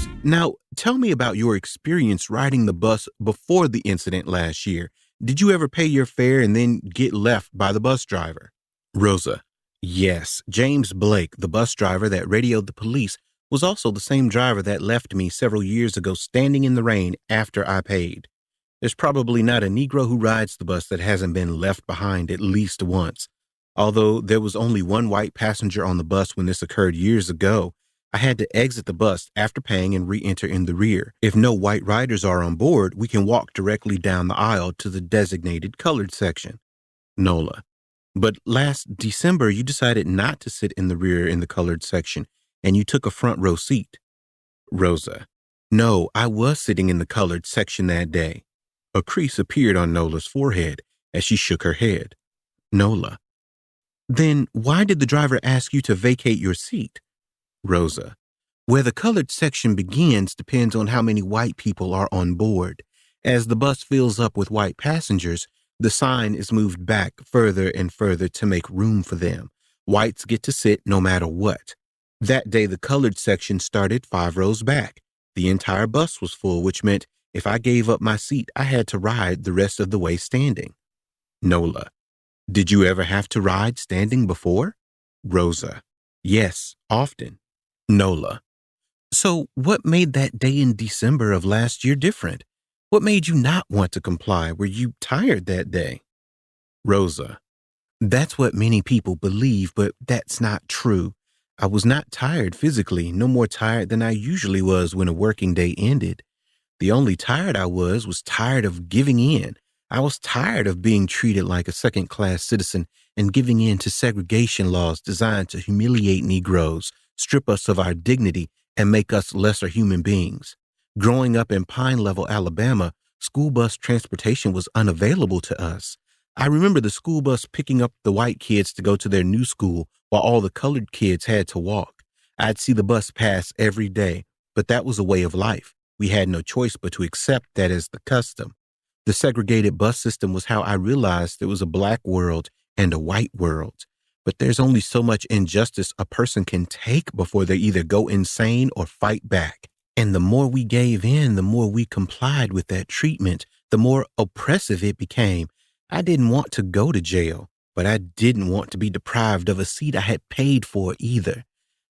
Rose, now tell me about your experience riding the bus before the incident last year. Did you ever pay your fare and then get left by the bus driver? Rosa, yes. James Blake, the bus driver that radioed the police, was also the same driver that left me several years ago standing in the rain after I paid. There's probably not a Negro who rides the bus that hasn't been left behind at least once. Although there was only one white passenger on the bus when this occurred years ago, I had to exit the bus after paying and re-enter in the rear. If no white riders are on board, we can walk directly down the aisle to the designated colored section. Nola. But last December, you decided not to sit in the rear in the colored section, and you took a front row seat. Rosa. No, I was sitting in the colored section that day. A crease appeared on Nola's forehead as she shook her head. Nola. Then why did the driver ask you to vacate your seat? Rosa. Where the colored section begins depends on how many white people are on board. As the bus fills up with white passengers, the sign is moved back further and further to make room for them. Whites get to sit no matter what. That day, the colored section started 5 rows back. The entire bus was full, which meant if I gave up my seat, I had to ride the rest of the way standing. Nola. Did you ever have to ride standing before? Rosa. Yes, often. Nola. So what made that day in December of last year different? What made you not want to comply? Were you tired that day? Rosa. That's what many people believe, but that's not true. I was not tired physically, no more tired than I usually was when a working day ended. The only tired I was tired of giving in. I was tired of being treated like a second-class citizen and giving in to segregation laws designed to humiliate Negroes, strip us of our dignity, and make us lesser human beings. Growing up in Pine Level, Alabama, school bus transportation was unavailable to us. I remember the school bus picking up the white kids to go to their new school while all the colored kids had to walk. I'd see the bus pass every day, but that was a way of life. We had no choice but to accept that as the custom. The segregated bus system was how I realized there was a black world and a white world. But there's only so much injustice a person can take before they either go insane or fight back. And the more we gave in, the more we complied with that treatment, the more oppressive it became. I didn't want to go to jail, but I didn't want to be deprived of a seat I had paid for either.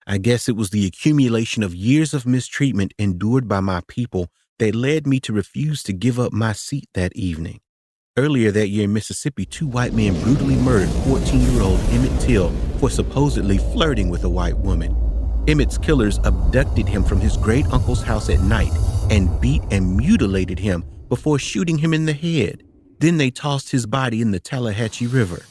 I guess it was the accumulation of years of mistreatment endured by my people that led me to refuse to give up my seat that evening. Earlier that year in Mississippi, 2 white men brutally murdered 14-year-old Emmett Till for supposedly flirting with a white woman. Emmett's killers abducted him from his great-uncle's house at night and beat and mutilated him before shooting him in the head. Then they tossed his body in the Tallahatchie River.